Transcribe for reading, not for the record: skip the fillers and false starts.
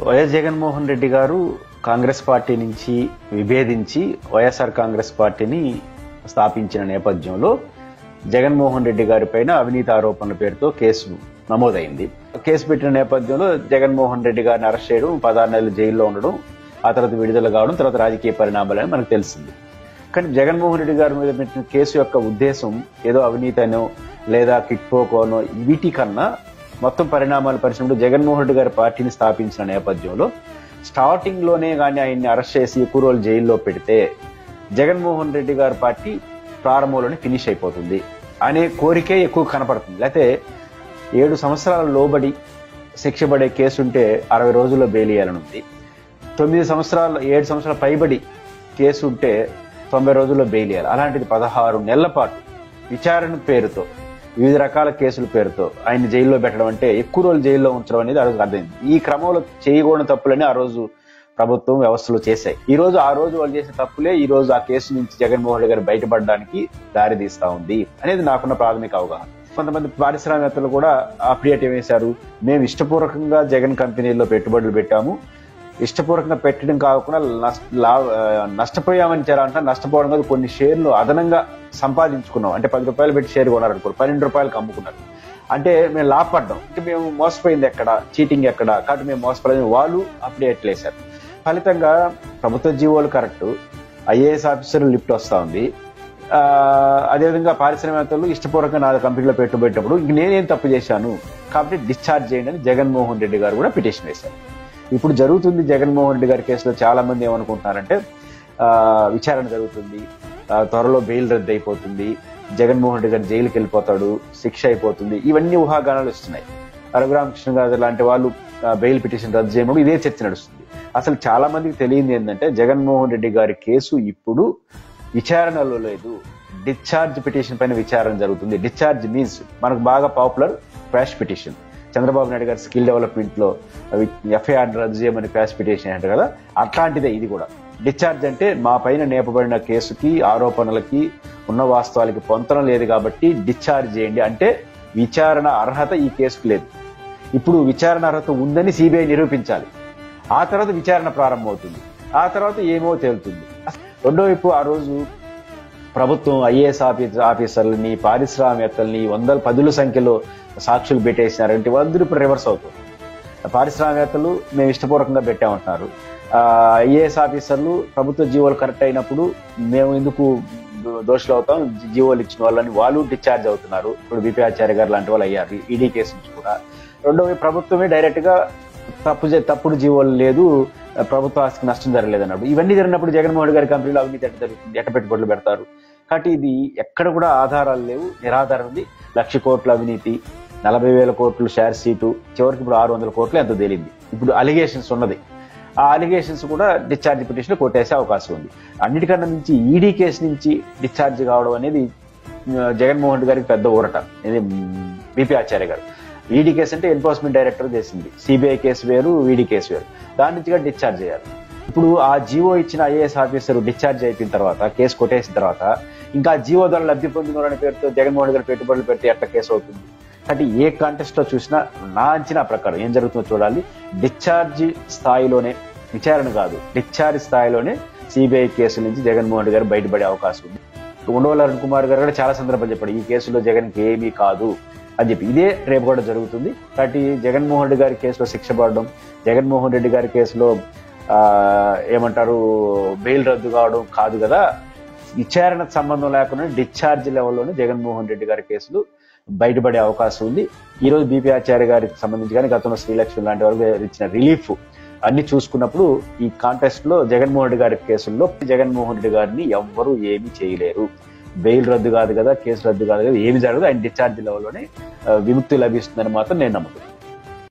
YS Jaganmohan Reddy గారు Congress party నుంచి విభేదించి వైఎస్ఆర్ కాంగ్రెస్ పార్టీని స్థాపించిన నేపథ్యంలో జగన్మోహన్ రెడ్డి గారి పైన అవినీతి ఆరోపణల పేరుతో కేసు నమోదైంది. కేసు పెట్టిన నేపథ్యంలో జగన్మోహన్ రెడ్డి గారిని అరెస్ట్ చేయడం, 16 నెలలు జైల్లో ఉండడం, ఆ తర్వాత విడుదల కావడం, తర్వాత రాజకీయ పరిణామాలని మనకు తెలిసింది. కానీ జగన్మోహన్ రెడ్డి గారి మీద పెట్టిన కేసు యొక్క ఉద్దేశం ఏదో అవినీతి అనో లేదా కిట్పోకోనో వీటి కన్నా మొత్తం పరిణామాలు పరిచినప్పుడు జగన్మోహన్ రెడ్డి గారి పార్టీని స్థాపించిన నేపథ్యంలో స్టార్టింగ్ లోనే కానీ ఆయన్ని అరెస్ట్ చేసి ఎక్కువ రోజులు జైల్లో పెడితే జగన్మోహన్ రెడ్డి గారి పార్టీ ప్రారంభంలోనే ఫినిష్ అయిపోతుంది అనే కోరికే ఎక్కువ కనపడుతుంది. లేకపోతే 7 సంవత్సరాల లోబడి శిక్ష పడే కేసు ఉంటే 60 రోజుల్లో బెయిల్ ఇయ్యాలనుంది. 7 సంవత్సరాల పైబడి కేసు ఉంటే 90 రోజుల్లో బెయిల్ ఇయ్యాలి. అలాంటిది 16 నెలల పాటు విచారణ పేరుతో వివిధ రకాల కేసుల పేరుతో ఆయన జైల్లో పెట్టడం అంటే ఎక్కువ రోజులు జైల్లో ఉంచడం అనేది ఆ రోజు అర్థమైంది. ఈ క్రమంలో చేయకూడని తప్పులని ఆ రోజు ప్రభుత్వం వ్యవస్థలు చేశాయి. ఆ రోజు వాళ్ళు చేసిన తప్పులే ఈ రోజు ఆ కేసు నుంచి జగన్మోహన్ రెడ్డి గారు బయటపడడానికి దారి తీస్తా ఉంది అనేది నాకున్న ప్రాథమిక అవగాహన. కొంతమంది పారిశ్రామికవేత్తలు కూడా అప్డేట్ ఏమేశారు, మేము ఇష్టపూర్వకంగా జగన్ కంపెనీల్లో పెట్టుబడులు పెట్టాము, ఇష్టపూర్వకంగా పెట్టడం కాకుండా నష్టపోయామని అంట. నష్టపోవడం కాదు, కొన్ని షేర్లు అదనంగా సంపాదించుకున్నాం. అంటే 10 రూపాయలు పెట్టి షేర్ కొన్నారనుకోరు, 12 రూపాయలకు అమ్ముకున్నారు. అంటే మేము లాభపడ్డాం, అంటే మేము మోసపోయింది ఎక్కడ, చీటింగ్ ఎక్కడ, కాబట్టి మేము మోసపోలేదు వాళ్ళు అప్డేట్లు వేశారు. ఫలితంగా ప్రభుత్వ జీవోలు కరెక్ట్, ఐఏఎస్ ఆఫీసర్లు లిఫ్ట్ వస్తా ఉంది. అదేవిధంగా పారిశ్రామికవేత్తలు ఇష్టపూర్వకంగా నా కంపెనీలో పెట్టుబెట్టినప్పుడు ఇంక నేనేం తప్పు చేశాను కాబట్టి డిశ్చార్జ్ చేయండి అని జగన్మోహన్ రెడ్డి గారు కూడా పిటిషన్ వేశారు. ఇప్పుడు జరుగుతుంది జగన్మోహన్ రెడ్డి గారి కేసులో చాలా మంది ఏమనుకుంటున్నారంటే విచారణ జరుగుతుంది, త్వరలో బెయిల్ రద్దు అయిపోతుంది, జగన్మోహన్ రెడ్డి గారు జైలుకి వెళ్ళిపోతాడు, శిక్ష అయిపోతుంది, ఇవన్నీ ఊహాగానాలు వస్తున్నాయి. రఘురామకృష్ణ గారు లాంటి వాళ్ళు బెయిల్ పిటిషన్ రద్దు చేయడం ఇదే చర్చ నడుస్తుంది. అసలు చాలా మందికి తెలియంది ఏంటంటే జగన్మోహన్ రెడ్డి గారి కేసు ఇప్పుడు విచారణలో లేదు, డిశ్చార్జ్ పిటిషన్ పైన విచారణ జరుగుతుంది. డిశ్చార్జ్ మీన్స్ మనకు బాగా popular quash petition. Chandrababu Naidu గారి స్కిల్ డెవలప్మెంట్ లో ఎఫ్ఐఆర్ రద్దు చేయమని క్వాష్ పిటిషన్ అంటారు కదా, అట్లాంటిదే ఇది కూడా. డిశ్చార్జ్ అంటే మా పైన నేపబడిన కేసుకి ఆరోపణలకి ఉన్న వాస్తవాలకి పొంతన లేదు కాబట్టి డిశ్చార్జ్ చేయండి అంటే విచారణ అర్హత ఈ కేసుకు లేదు. ఇప్పుడు విచారణ అర్హత ఉందని సిబిఐ నిరూపించాలి, ఆ తర్వాత విచారణ ప్రారంభమవుతుంది, ఆ తర్వాత ఏమో తేలుతుంది. రెండో వైపు ఆ రోజు ప్రభుత్వం ఐఏఎస్ ఆఫీసర్లని, పారిశ్రామికవేత్తల్ని 10ల సంఖ్యలో సాక్షులు పెట్టేసినారంటే వాళ్ళందరూ ఇప్పుడు రివర్స్ అవుతుంది. పారిశ్రామికవేత్తలు మేము ఇష్టపూర్వకంగా పెట్టామంటున్నారు, ఐఏఎస్ ఆఫీసర్లు ప్రభుత్వ జీవోలు కరెక్ట్ అయినప్పుడు మేము ఎందుకు దోషులు అవుతాం, జీవోలు ఇచ్చిన వాళ్ళని వాళ్ళు డిశ్చార్జ్ అవుతున్నారు. ఇప్పుడు బిపి ఆచార్య గారు లాంటి వాళ్ళు అయ్యారు ఈడీ కేసు నుంచి కూడా. రెండవ ప్రభుత్వమే డైరెక్ట్ గా తప్పుడు జీవోలు లేదు, ప్రభుత్వ ఆస్తికి నష్టం జరగలేదు అన్నప్పుడు. ఇవన్నీ జరిగినప్పుడు జగన్మోహన్ రెడ్డి గారి కంపెనీలో అవినీతి ఎట్ట జరుగుతుంది, ఎట్ట పెట్టుబడులు పెడతారు? కాబట్టి ఇది ఎక్కడ కూడా ఆధారాలు లేవు, నిరాధారం ఉంది. 1,00,000 కోట్ల అవినీతి, 40,000 కోట్లు షేర్ సీటు, చివరికి ఇప్పుడు 600 కోట్లు ఎంత తేలింది. ఇప్పుడు అలిగేషన్స్ ఉన్నది, ఆ అలిగేషన్స్ కూడా డిశ్చార్జ్ పిటిషన్ కొట్టేసే అవకాశం ఉంది. అన్నిటికన్నా నుంచి ఈడీ కేసు నుంచి డిశ్చార్జ్ కావడం అనేది జగన్మోహన్ రెడ్డి గారికి పెద్ద ఊరట. ఇది బిపి ఆచార్య గారు ఈడీ కేసు అంటే ఎన్ఫోర్స్మెంట్ డైరెక్టర్ చేసింది, సిబిఐ కేసు వేరు, ఈడీ కేసు వేరు, దాని నుంచి కూడా డిశ్చార్జ్ చేయాలి. ఇప్పుడు ఆ జీవో ఇచ్చిన ఐఏఎస్ ఆఫీసర్ డిశ్చార్జ్ అయిపోయిన తర్వాత, కేసు కొట్టేసిన తర్వాత ఇంకా జీవో ద్వారా లబ్ధి పొందిన పేరుతో జగన్మోహన్ రెడ్డి గారు పెట్టుబడులు పెడితే ఎట్లా కేసు అవుతుంది? కాబట్టి ఏ కాంటెస్ట్ లో చూసినా నా అంచనా ప్రకారం ఏం జరుగుతుందో చూడాలి. డిశ్చార్జ్ స్థాయిలోనే, విచారణ కాదు, డిశ్చార్జ్ స్థాయిలోనే సిబిఐ కేసు నుంచి జగన్మోహన్ రెడ్డి గారు బయటపడే అవకాశం ఉంది. ఉండవల్లి అరుణ్ కుమార్ గారు కూడా చాలా సందర్భాలు చెప్పాడు ఈ కేసులో జగన్కి ఏమీ కాదు అని చెప్పి. ఇదే రేపు కూడా జరుగుతుంది. కాబట్టి జగన్మోహన్ రెడ్డి గారి కేసులో శిక్ష పడడం, జగన్మోహన్ రెడ్డి గారి కేసులో ఏమంటారు బెయిల్ రద్దు కావడం కాదు కదా, విచారణకు సంబంధం లేకుండా డిశ్చార్జ్ లెవెల్లోనే జగన్మోహన్ రెడ్డి గారి కేసులు బయటపడే అవకాశం ఉంది. ఈ రోజు బిపి ఆచార్య గారికి సంబంధించి కానీ గతంలో శ్రీలక్ష్మి లాంటి వారికి ఇచ్చిన రిలీఫ్ అన్ని చూసుకున్నప్పుడు ఈ కాంటెస్ట్ లో జగన్మోహన్ రెడ్డి గారి కేసుల్లో జగన్మోహన్ రెడ్డి గారిని ఎవ్వరూ ఏమీ చేయలేరు. బెయిల్ రద్దు కాదు కదా, కేసు రద్దు కాదు కదా, ఏమి జరగదు, ఆయన డిశ్చార్జ్ లెవెల్లోనే విముక్తి లభిస్తుందని మాత్రం నేను నమ్ముతున్నాను.